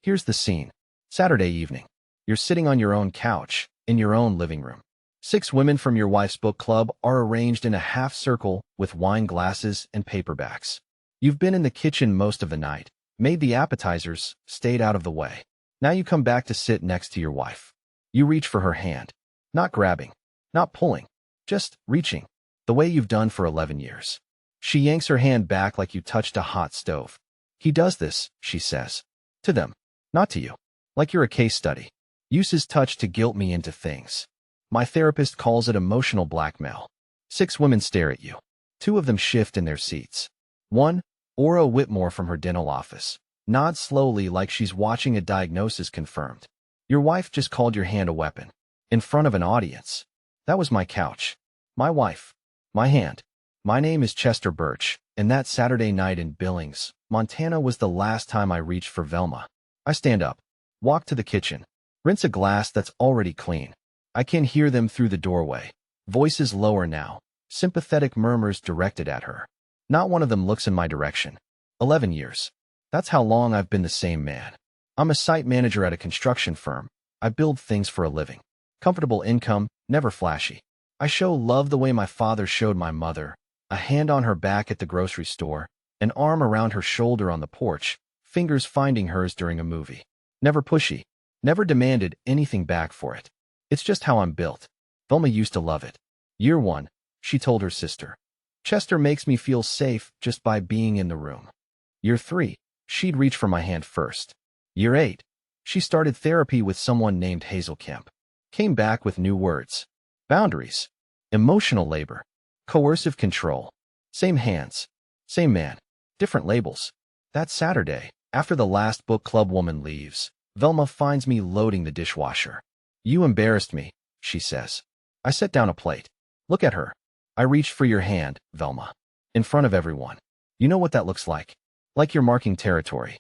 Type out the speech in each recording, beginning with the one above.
Here's the scene. Saturday evening. You're sitting on your own couch, in your own living room. 6 women from your wife's book club are arranged in a half circle with wine glasses and paperbacks. You've been in the kitchen most of the night, made the appetizers, stayed out of the way. Now you come back to sit next to your wife. You reach for her hand. Not grabbing, not pulling, just reaching, the way you've done for 11 years. She yanks her hand back like you touched a hot stove. He does this, she says. To them, not to you. Like you're a case study. Uses touch to guilt me into things. My therapist calls it emotional blackmail. 6 women stare at you. 2 of them shift in their seats. One, Aura Whitmore from her dental office, nods slowly like she's watching a diagnosis confirmed. Your wife just called your hand a weapon. In front of an audience. That was my couch. My wife. My hand. My name is Chester Birch, and that Saturday night in Billings, Montana was the last time I reached for Velma. I stand up. Walk to the kitchen. Rinse a glass that's already clean. I can hear them through the doorway. Voices lower now. Sympathetic murmurs directed at her. Not one of them looks in my direction. 11 years. That's how long I've been the same man. I'm a site manager at a construction firm. I build things for a living. Comfortable income, never flashy. I show love the way my father showed my mother. A hand on her back at the grocery store, an arm around her shoulder on the porch, fingers finding hers during a movie. Never pushy. Never demanded anything back for it. It's just how I'm built. Velma used to love it. Year 1, she told her sister. Chester makes me feel safe just by being in the room. Year 3, she'd reach for my hand first. Year 8, she started therapy with someone named Hazel Kemp. Came back with new words. Boundaries. Emotional labor. Coercive control. Same hands. Same man. Different labels. That Saturday, after the last book club woman leaves, Velma finds me loading the dishwasher. You embarrassed me, she says. I set down a plate. Look at her. I reached for your hand, Velma. In front of everyone. You know what that looks like? Like you're marking territory.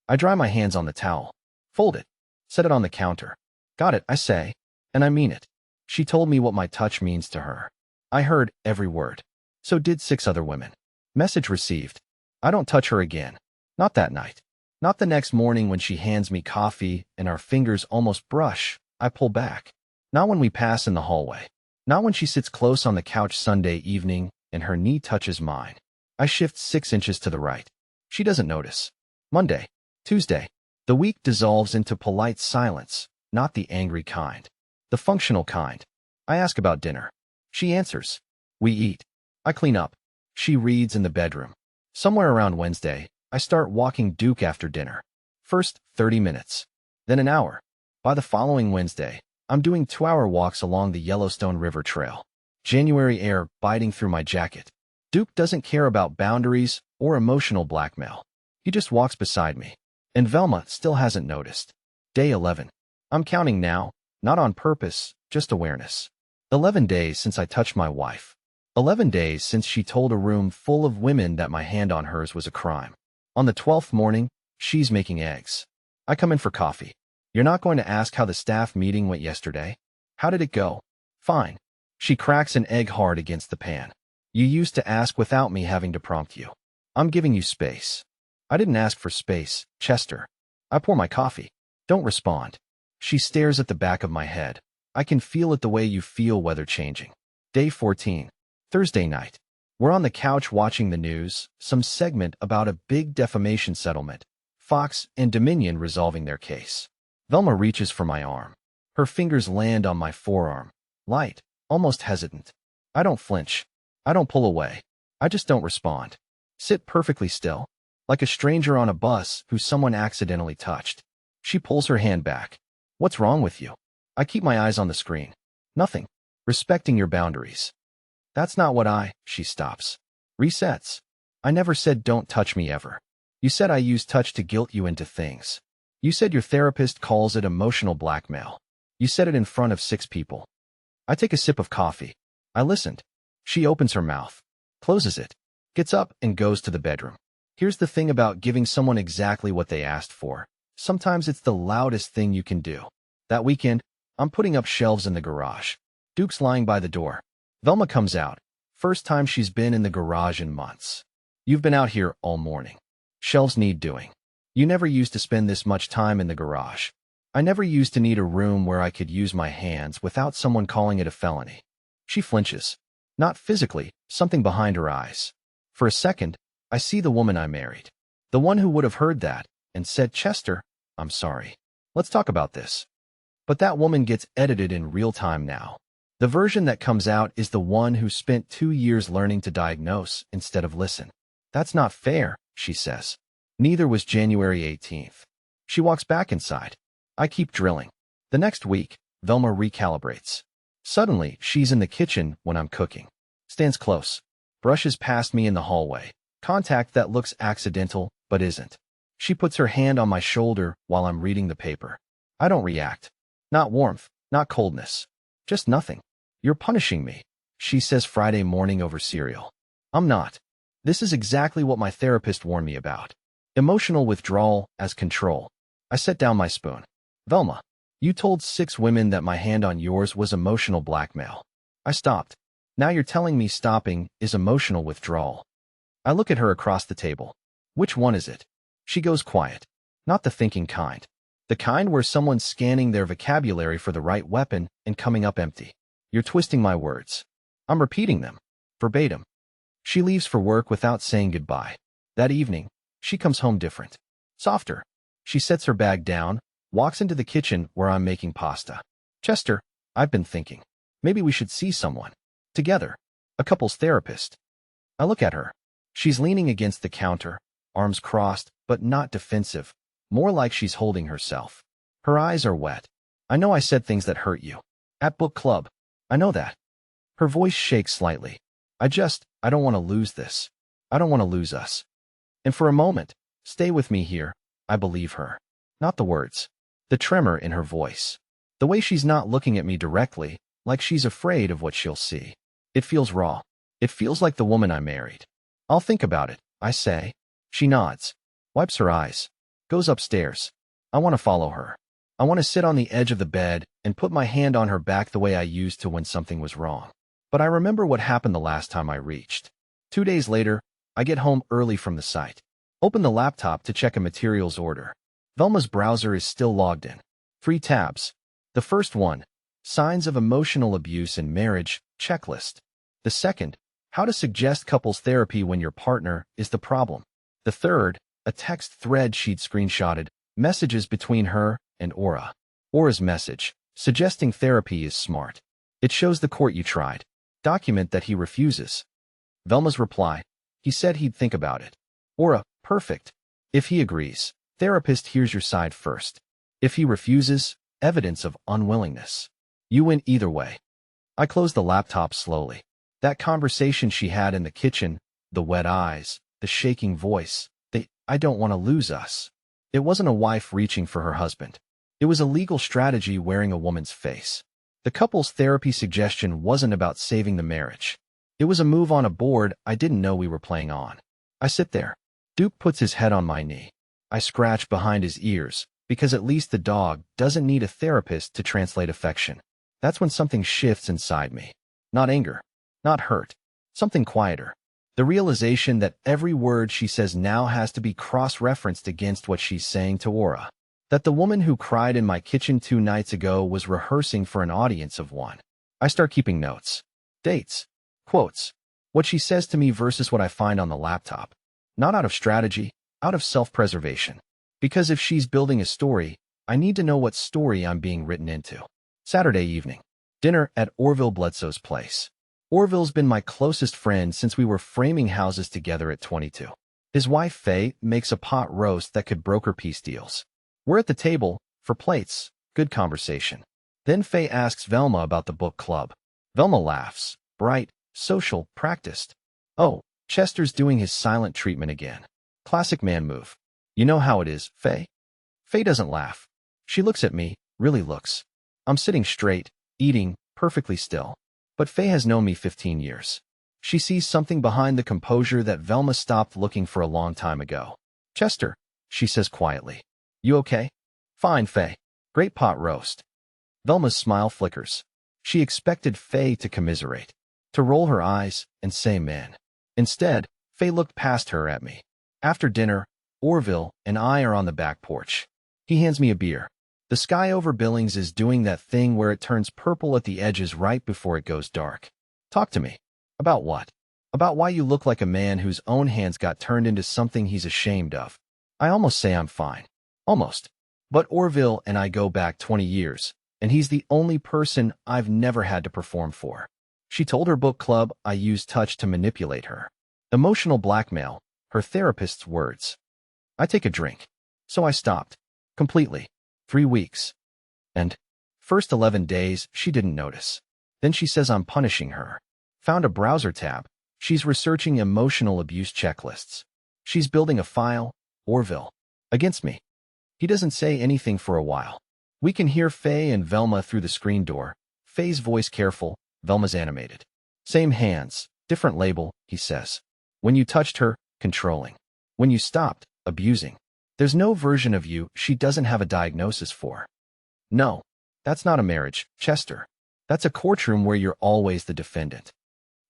I dry my hands on the towel. Fold it. Set it on the counter. Got it, I say. And I mean it. She told me what my touch means to her. I heard every word. So did 6 other women. Message received. I don't touch her again. Not that night. Not the next morning when she hands me coffee and our fingers almost brush. I pull back. Not when we pass in the hallway. Not when she sits close on the couch Sunday evening and her knee touches mine. I shift 6 inches to the right. She doesn't notice. Monday. Tuesday. The week dissolves into polite silence, not the angry kind. The functional kind. I ask about dinner. She answers. We eat. I clean up. She reads in the bedroom. Somewhere around Wednesday, I start walking Duke after dinner. First, 30 minutes. Then an hour. By the following Wednesday, I'm doing 2-hour walks along the Yellowstone River Trail. January air biting through my jacket. Duke doesn't care about boundaries or emotional blackmail. He just walks beside me. And Velma still hasn't noticed. Day 11. I'm counting now, not on purpose, just awareness. 11 days since I touched my wife. 11 days since she told a room full of women that my hand on hers was a crime. On the 12th morning, she's making eggs. I come in for coffee. You're not going to ask how the staff meeting went yesterday? How did it go? Fine. She cracks an egg hard against the pan. You used to ask without me having to prompt you. I'm giving you space. I didn't ask for space, Chester. I pour my coffee. Don't respond. She stares at the back of my head. I can feel it the way you feel weather changing. Day 14. Thursday night. We're on the couch watching the news, some segment about a big defamation settlement. Fox and Dominion resolving their case. Velma reaches for my arm. Her fingers land on my forearm. Light, almost hesitant. I don't flinch. I don't pull away. I just don't respond. Sit perfectly still, like a stranger on a bus who someone accidentally touched. She pulls her hand back. What's wrong with you? I keep my eyes on the screen. Nothing. Respecting your boundaries. That's not what she stops. Resets. I never said don't touch me ever. You said I use touch to guilt you into things. You said your therapist calls it emotional blackmail. You said it in front of 6 people. I take a sip of coffee. I listened. She opens her mouth, closes it, gets up and goes to the bedroom. Here's the thing about giving someone exactly what they asked for. Sometimes it's the loudest thing you can do. That weekend, I'm putting up shelves in the garage. Duke's lying by the door. Velma comes out. First time she's been in the garage in months. You've been out here all morning. Shelves need doing. You never used to spend this much time in the garage. I never used to need a room where I could use my hands without someone calling it a felony. She flinches. Not physically, something behind her eyes. For a second, I see the woman I married. The one who would have heard that and said, Chester, I'm sorry. Let's talk about this. But that woman gets edited in real time now. The version that comes out is the one who spent 2 years learning to diagnose instead of listen. That's not fair, she says. Neither was January 18th. She walks back inside. I keep drilling. The next week, Velma recalibrates. Suddenly, she's in the kitchen when I'm cooking. Stands close. Brushes past me in the hallway. Contact that looks accidental, but isn't. She puts her hand on my shoulder while I'm reading the paper. I don't react. Not warmth, not coldness. Just nothing. You're punishing me, she says Friday morning over cereal. I'm not. This is exactly what my therapist warned me about. Emotional withdrawal as control. I set down my spoon. Velma, you told 6 women that my hand on yours was emotional blackmail. I stopped. Now you're telling me stopping is emotional withdrawal. I look at her across the table. Which one is it? She goes quiet. Not the thinking kind. The kind where someone's scanning their vocabulary for the right weapon and coming up empty. You're twisting my words. I'm repeating them. Verbatim. She leaves for work without saying goodbye. That evening, she comes home different. Softer. She sets her bag down, walks into the kitchen where I'm making pasta. Chester, I've been thinking. Maybe we should see someone. Together. A couples therapist. I look at her. She's leaning against the counter, arms crossed, but not defensive. More like she's holding herself. Her eyes are wet. I know I said things that hurt you. At book club. I know that. Her voice shakes slightly. I don't want to lose this. I don't want to lose us. And for a moment, stay with me here. I believe her. Not the words. The tremor in her voice. The way she's not looking at me directly, like she's afraid of what she'll see. It feels raw. It feels like the woman I married. I'll think about it, I say. She nods. Wipes her eyes. Goes upstairs. I want to follow her. I want to sit on the edge of the bed and put my hand on her back the way I used to when something was wrong. But I remember what happened the last time I reached. 2 days later, I get home early from the site. Open the laptop to check a materials order. Velma's browser is still logged in. 3 tabs. The first one, signs of emotional abuse in marriage, checklist. The second, how to suggest couples therapy when your partner is the problem. The third, a text thread she'd screenshotted, messages between her and Aura. Aura's message, suggesting therapy is smart. It shows the court you tried. Document that he refuses. Velma's reply, he said he'd think about it. Aura, perfect. If he agrees, therapist hears your side first. If he refuses, evidence of unwillingness. You win either way. I closed the laptop slowly. That conversation she had in the kitchen, the wet eyes, the shaking voice, I don't want to lose us. It wasn't a wife reaching for her husband. It was a legal strategy wearing a woman's face. The couples therapy suggestion wasn't about saving the marriage. It was a move on a board I didn't know we were playing on. I sit there. Duke puts his head on my knee. I scratch behind his ears, because at least the dog doesn't need a therapist to translate affection. That's when something shifts inside me. Not anger. Not hurt. Something quieter. The realization that every word she says now has to be cross-referenced against what she's saying to Aura. That the woman who cried in my kitchen 2 nights ago was rehearsing for an audience of 1. I start keeping notes. Dates. Quotes. What she says to me versus what I find on the laptop. Not out of strategy, out of self-preservation. Because if she's building a story, I need to know what story I'm being written into. Saturday evening. Dinner at Orville Bledsoe's place. Orville's been my closest friend since we were framing houses together at 22. His wife, Faye, makes a pot roast that could broker peace deals. We're at the table, for plates, good conversation. Then Faye asks Velma about the book club. Velma laughs, bright, social, practiced. Oh, Chester's doing his silent treatment again. Classic man move. You know how it is, Faye? Faye doesn't laugh. She looks at me, really looks. I'm sitting straight, eating, perfectly still. But Faye has known me 15 years. She sees something behind the composure that Velma stopped looking for a long time ago. Chester, she says quietly. You okay? Fine, Faye. Great pot roast. Velma's smile flickers. She expected Faye to commiserate, to roll her eyes and say man. Instead, Faye looked past her at me. After dinner, Orville and I are on the back porch. He hands me a beer. The sky over Billings is doing that thing where it turns purple at the edges right before it goes dark. Talk to me. About what? About why you look like a man whose own hands got turned into something he's ashamed of. I almost say I'm fine. Almost. But Orville and I go back 20 years, and he's the only person I've never had to perform for. She told her book club I used touch to manipulate her. Emotional blackmail, her therapist's words. I take a drink. So I stopped. Completely. 3 weeks. And first 11 days, she didn't notice. Then she says I'm punishing her. Found a browser tab. She's researching emotional abuse checklists. She's building a file, Orville, against me. He doesn't say anything for a while. We can hear Faye and Velma through the screen door. Faye's voice careful, Velma's animated. Same hands, different label, he says. When you touched her, controlling. When you stopped, abusing. There's no version of you she doesn't have a diagnosis for. No, that's not a marriage, Chester. That's a courtroom where you're always the defendant.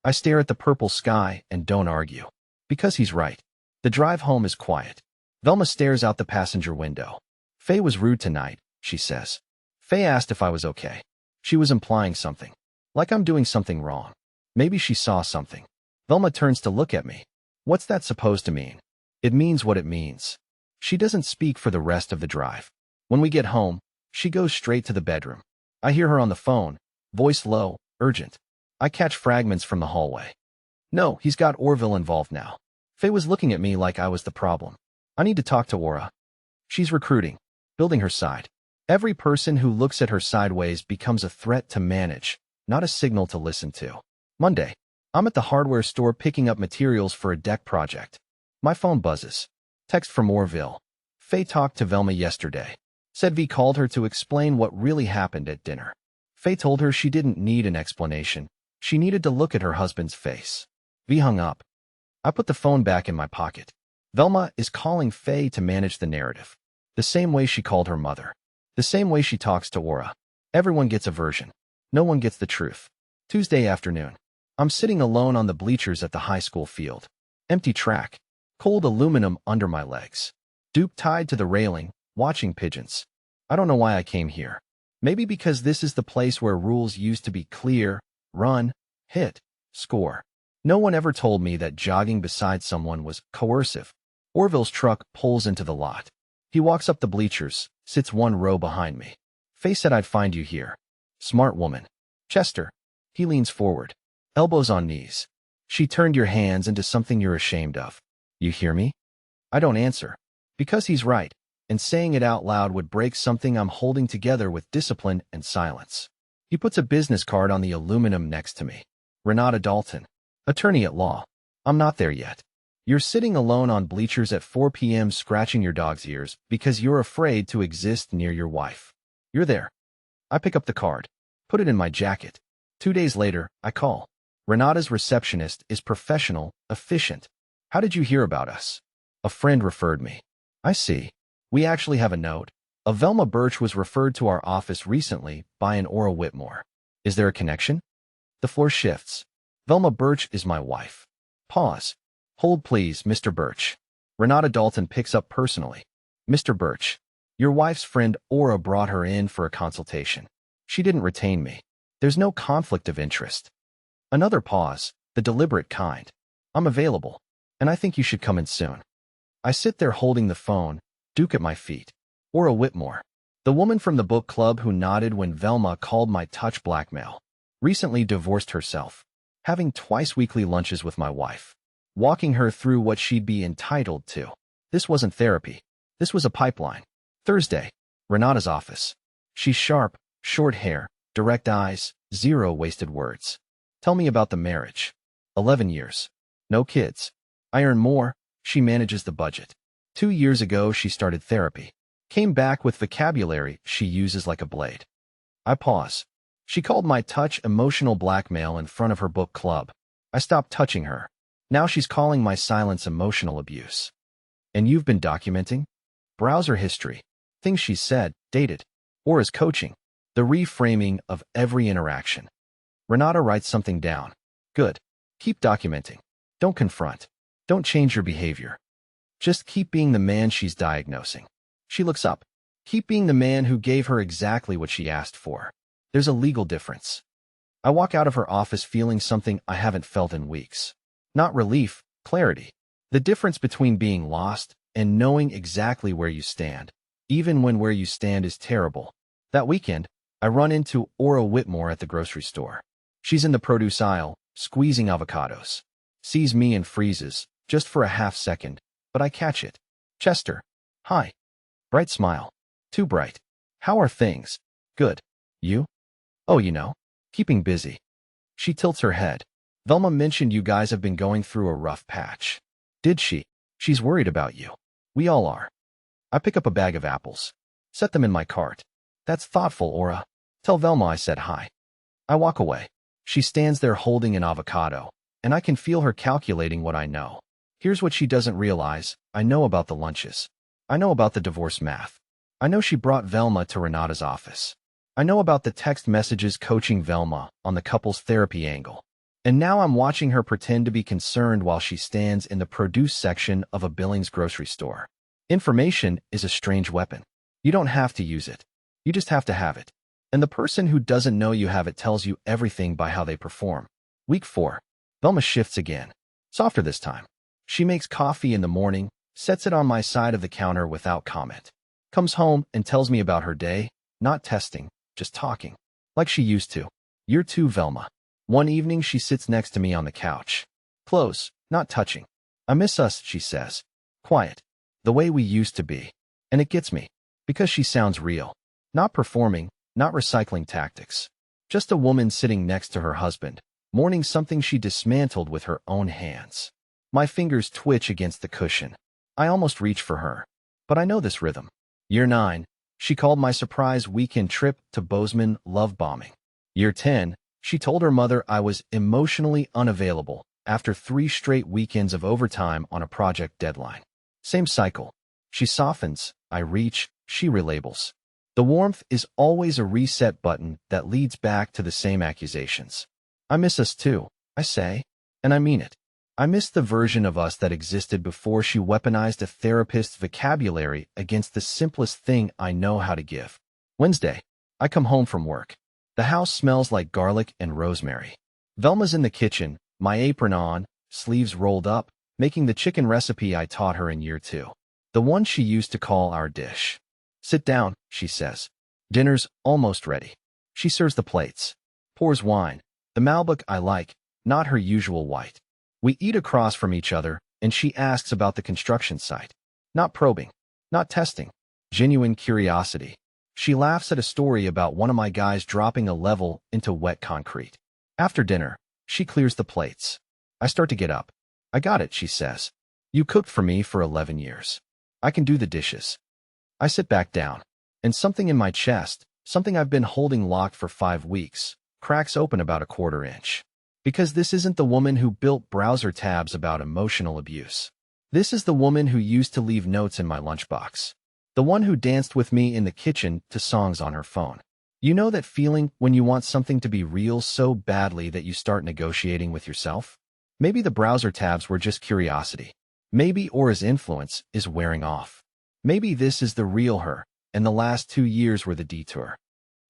I stare at the purple sky and don't argue. Because he's right. The drive home is quiet. Velma stares out the passenger window. Faye was rude tonight, she says. Faye asked if I was okay. She was implying something. Like I'm doing something wrong. Maybe she saw something. Velma turns to look at me. What's that supposed to mean? It means what it means. She doesn't speak for the rest of the drive. When we get home, she goes straight to the bedroom. I hear her on the phone, voice low, urgent. I catch fragments from the hallway. No, he's got Orville involved now. Faye was looking at me like I was the problem. I need to talk to Aura. She's recruiting, building her side. Every person who looks at her sideways becomes a threat to manage, not a signal to listen to. Monday. I'm at the hardware store picking up materials for a deck project. My phone buzzes. Text from Orville. Faye talked to Velma yesterday. Said V called her to explain what really happened at dinner. Faye told her she didn't need an explanation. She needed to look at her husband's face. V hung up. I put the phone back in my pocket. Velma is calling Faye to manage the narrative. The same way she called her mother. The same way she talks to Aura. Everyone gets a version. No one gets the truth. Tuesday afternoon. I'm sitting alone on the bleachers at the high school field. Empty track. Cold aluminum under my legs. Dupe tied to the railing, watching pigeons. I don't know why I came here. Maybe because this is the place where rules used to be clear, run, hit, score. No one ever told me that jogging beside someone was coercive. Orville's truck pulls into the lot. He walks up the bleachers, sits one row behind me. Faye said I'd find you here. Smart woman. Chester. He leans forward. Elbows on knees. She turned your hands into something you're ashamed of. You hear me? I don't answer. Because he's right, and saying it out loud would break something I'm holding together with discipline and silence. He puts a business card on the aluminum next to me. Renata Dalton. Attorney at law. I'm not there yet. You're sitting alone on bleachers at 4 p.m. scratching your dog's ears because you're afraid to exist near your wife. You're there. I pick up the card. Put it in my jacket. 2 days later, I call. Renata's receptionist is professional, efficient. How did you hear about us? A friend referred me. I see. We actually have a note. A Velma Birch was referred to our office recently by an Aura Whitmore. Is there a connection? The floor shifts. Velma Birch is my wife. Pause. Hold please, Mr. Birch. Renata Dalton picks up personally. Mr. Birch. Your wife's friend Aura brought her in for a consultation. She didn't retain me. There's no conflict of interest. Another pause, the deliberate kind. I'm available, and I think you should come in soon. I sit there holding the phone, Duke at my feet. Aura Whitmore. The woman from the book club who nodded when Velma called my touch blackmail. Recently divorced herself. Having twice weekly lunches with my wife. Walking her through what she'd be entitled to. This wasn't therapy. This was a pipeline. Thursday. Renata's office. She's sharp, short hair, direct eyes, zero wasted words. Tell me about the marriage. 11 years. No kids. I earn more. She manages the budget. 2 years ago, she started therapy. Came back with vocabulary she uses like a blade. I pause. She called my touch emotional blackmail in front of her book club. I stopped touching her. Now she's calling my silence emotional abuse. And you've been documenting? Browser history. Things she's said, dated. Or as coaching. The reframing of every interaction. Renata writes something down. Good. Keep documenting. Don't confront. Don't change your behavior. Just keep being the man she's diagnosing. She looks up. Keep being the man who gave her exactly what she asked for. There's a legal difference. I walk out of her office feeling something I haven't felt in weeks. Not relief, clarity. The difference between being lost and knowing exactly where you stand, even when where you stand is terrible. That weekend, I run into Ora Whitmore at the grocery store. She's in the produce aisle, squeezing avocados. Sees me and freezes, just for a half second, but I catch it. Chester. Hi. Bright smile. Too bright. How are things? Good. You? Oh, keeping busy. She tilts her head. Velma mentioned you guys have been going through a rough patch. Did she? She's worried about you. We all are. I pick up a bag of apples. Set them in my cart. That's thoughtful, Ora. Tell Velma I said hi. I walk away. She stands there holding an avocado, and I can feel her calculating what I know. Here's what she doesn't realize. I know about the lunches. I know about the divorce math. I know she brought Velma to Renata's office. I know about the text messages coaching Velma on the couple's therapy angle. And now I'm watching her pretend to be concerned while she stands in the produce section of a Billings grocery store. Information is a strange weapon. You don't have to use it. You just have to have it. And the person who doesn't know you have it tells you everything by how they perform. Week 4. Velma shifts again. Softer this time. She makes coffee in the morning, sets it on my side of the counter without comment. Comes home and tells me about her day, not testing, just talking. Like she used to. Year 2 Velma. One evening she sits next to me on the couch. Close, not touching. I miss us, she says. Quiet. The way we used to be. And it gets me. Because she sounds real. Not performing, not recycling tactics. Just a woman sitting next to her husband, mourning something she dismantled with her own hands. My fingers twitch against the cushion. I almost reach for her. But I know this rhythm. Year 9, she called my surprise weekend trip to Bozeman love bombing. Year 10, she told her mother I was emotionally unavailable after 3 straight weekends of overtime on a project deadline. Same cycle. She softens, I reach, she relabels. The warmth is always a reset button that leads back to the same accusations. I miss us too, I say, and I mean it. I miss the version of us that existed before she weaponized a therapist's vocabulary against the simplest thing I know how to give. Wednesday, I come home from work. The house smells like garlic and rosemary. Velma's in the kitchen, my apron on, sleeves rolled up, making the chicken recipe I taught her in year 2. The one she used to call our dish. Sit down, she says. Dinner's almost ready. She serves the plates. Pours wine. The Malbec I like, not her usual white. We eat across from each other, and she asks about the construction site. Not probing. Not testing. Genuine curiosity. She laughs at a story about one of my guys dropping a level into wet concrete. After dinner, she clears the plates. I start to get up. I got it, she says. You cooked for me for 11 years. I can do the dishes. I sit back down, and something in my chest, something I've been holding locked for 5 weeks, cracks open about a 1/4 inch. Because this isn't the woman who built browser tabs about emotional abuse. This is the woman who used to leave notes in my lunchbox. The one who danced with me in the kitchen to songs on her phone. You know that feeling when you want something to be real so badly that you start negotiating with yourself? Maybe the browser tabs were just curiosity. Maybe Ora's influence is wearing off. Maybe this is the real her, and the last 2 years were the detour.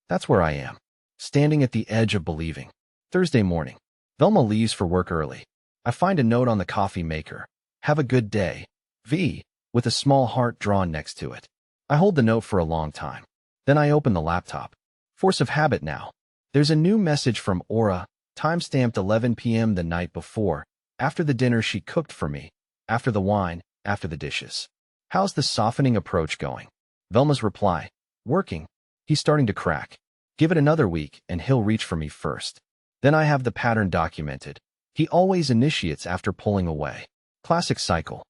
That's where I am, standing at the edge of believing. Thursday morning. Velma leaves for work early. I find a note on the coffee maker. Have a good day, V, with a small heart drawn next to it. I hold the note for a long time. Then I open the laptop. Force of habit now. There's a new message from Ora, time-stamped 11 p.m. the night before, after the dinner she cooked for me, after the wine, after the dishes. How's the softening approach going? Velma's reply. Working. He's starting to crack. Give it another week and he'll reach for me first. Then I have the pattern documented. He always initiates after pulling away. Classic cycle.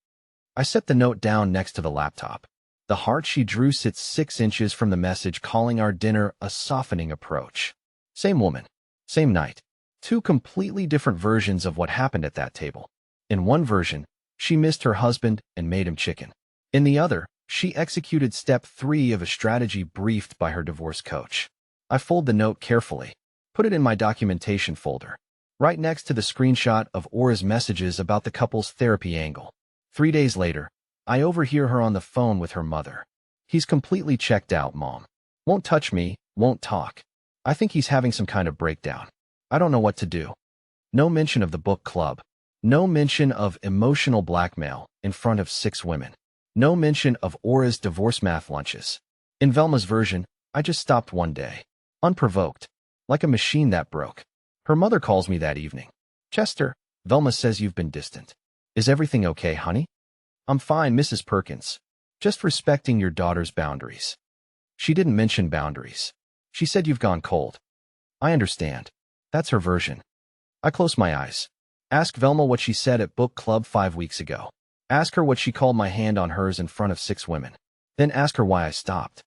I set the note down next to the laptop. The heart she drew sits 6 inches from the message calling our dinner a softening approach. Same woman. Same night. 2 completely different versions of what happened at that table. In one version, she missed her husband and made him chicken. In the other, she executed step 3 of a strategy briefed by her divorce coach. I fold the note carefully. Put it in my documentation folder, right next to the screenshot of Ora's messages about the couple's therapy angle. 3 days later, I overhear her on the phone with her mother. He's completely checked out, Mom. Won't touch me, won't talk. I think he's having some kind of breakdown. I don't know what to do. No mention of the book club. No mention of emotional blackmail in front of 6 women. No mention of Aura's divorce math lunches. In Velma's version, I just stopped one day. Unprovoked. Like a machine that broke. Her mother calls me that evening. Chester, Velma says you've been distant. Is everything okay, honey? I'm fine, Mrs. Perkins. Just respecting your daughter's boundaries. She didn't mention boundaries. She said you've gone cold. I understand. That's her version. I close my eyes. Ask Velma what she said at book club 5 weeks ago. Ask her what she called my hand on hers in front of 6 women. Then ask her why I stopped.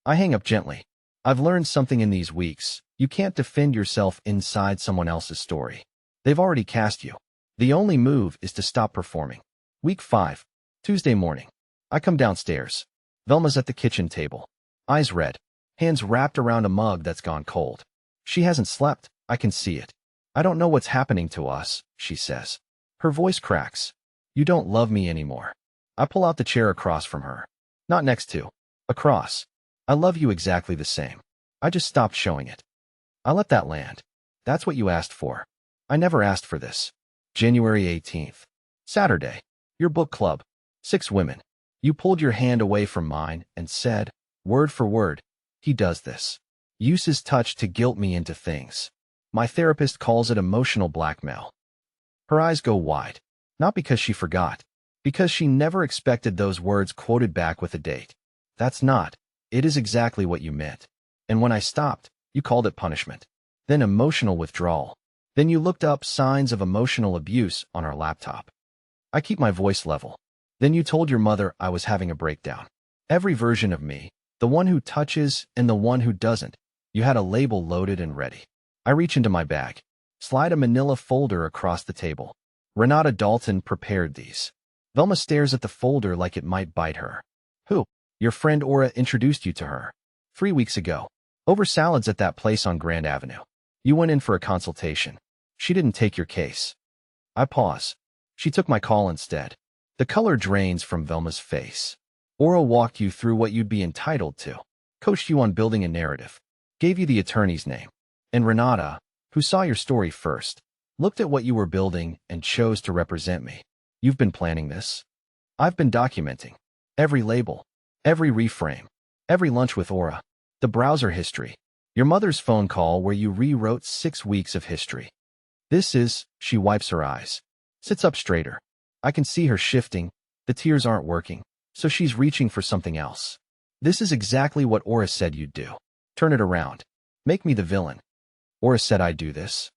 I hang up gently. I've learned something in these weeks. You can't defend yourself inside someone else's story. They've already cast you. The only move is to stop performing. Week 5. Tuesday morning. I come downstairs. Velma's at the kitchen table. Eyes red. Hands wrapped around a mug that's gone cold. She hasn't slept. I can see it. I don't know what's happening to us, she says. Her voice cracks. You don't love me anymore. I pull out the chair across from her. Not next to. Across. I love you exactly the same. I just stopped showing it. I let that land. That's what you asked for. I never asked for this. January 18th. Saturday. Your book club. 6 women. You pulled your hand away from mine and said, word for word, he does this. Uses touch to guilt me into things. My therapist calls it emotional blackmail. Her eyes go wide. Not because she forgot. Because she never expected those words quoted back with a date. That's not. It is exactly what you meant. And when I stopped, you called it punishment. Then emotional withdrawal. Then you looked up signs of emotional abuse on our laptop. I keep my voice level. Then you told your mother I was having a breakdown. Every version of me, the one who touches and the one who doesn't, you had a label loaded and ready. I reach into my bag. Slide a manila folder across the table. Renata Dalton prepared these. Velma stares at the folder like it might bite her. Who? Your friend Aura introduced you to her. 3 weeks ago. Over salads at that place on Grand Avenue. You went in for a consultation. She didn't take your case. I pause. She took my call instead. The color drains from Velma's face. Aura walked you through what you'd be entitled to. Coached you on building a narrative. Gave you the attorney's name. And Renata, who saw your story first, looked at what you were building and chose to represent me. You've been planning this. I've been documenting. Every label. Every reframe. Every lunch with Aura. The browser history. Your mother's phone call where you rewrote 6 weeks of history. This is, she wipes her eyes. Sits up straighter. I can see her shifting. The tears aren't working, so she's reaching for something else. This is exactly what Aura said you'd do. Turn it around. Make me the villain. Aura said I'd do this.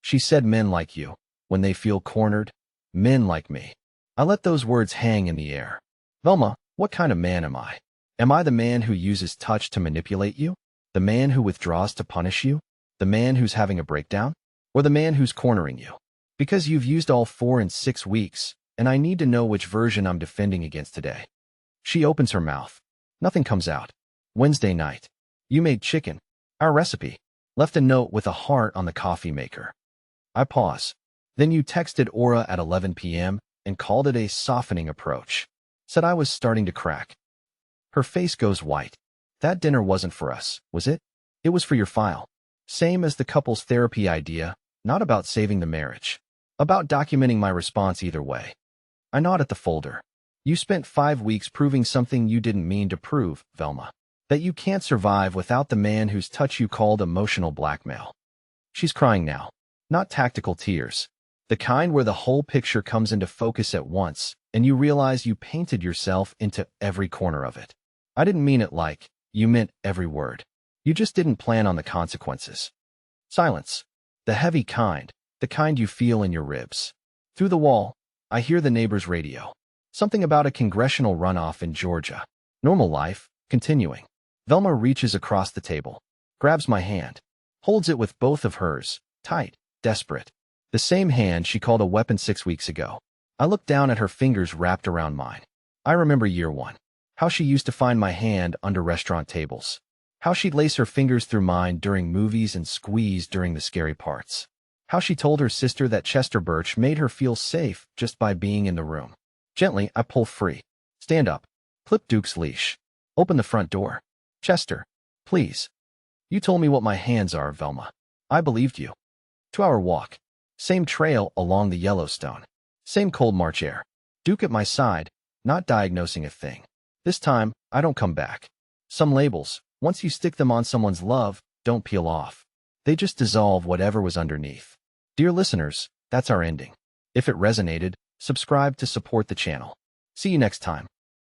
She said men like you, when they feel cornered, men like me. I let those words hang in the air. Velma, what kind of man am I? Am I the man who uses touch to manipulate you? The man who withdraws to punish you? The man who's having a breakdown? Or the man who's cornering you? Because you've used all 4 in 6 weeks, and I need to know which version I'm defending against today. She opens her mouth. Nothing comes out. Wednesday night. You made chicken. Our recipe. Left a note with a heart on the coffee maker. I pause. Then you texted Aura at 11 p.m. and called it a softening approach. Said I was starting to crack. Her face goes white. That dinner wasn't for us, was it? It was for your file. Same as the couple's therapy idea, not about saving the marriage. About documenting my response either way. I nod at the folder. You spent 5 weeks proving something you didn't mean to prove, Velma. That you can't survive without the man whose touch you called emotional blackmail. She's crying now. Not tactical tears. The kind where the whole picture comes into focus at once, and you realize you painted yourself into every corner of it. I didn't mean it like, you meant every word. You just didn't plan on the consequences. Silence. The heavy kind. The kind you feel in your ribs. Through the wall, I hear the neighbor's radio. Something about a congressional runoff in Georgia. Normal life, continuing. Velma reaches across the table. Grabs my hand. Holds it with both of hers. Tight. Desperate. The same hand she called a weapon 6 weeks ago. I look down at her fingers wrapped around mine. I remember year 1. How she used to find my hand under restaurant tables. How she'd lace her fingers through mine during movies and squeeze during the scary parts. How she told her sister that Chester Birch made her feel safe just by being in the room. Gently, I pull free. Stand up. Clip Duke's leash. Open the front door. Chester, please. You told me what my hands are, Velma. I believed you. 2-hour walk. Same trail along the Yellowstone. Same cold March air. Duke at my side, not diagnosing a thing. This time, I don't come back. Some labels, once you stick them on someone's love, don't peel off. They just dissolve whatever was underneath. Dear listeners, that's our ending. If it resonated, subscribe to support the channel. See you next time.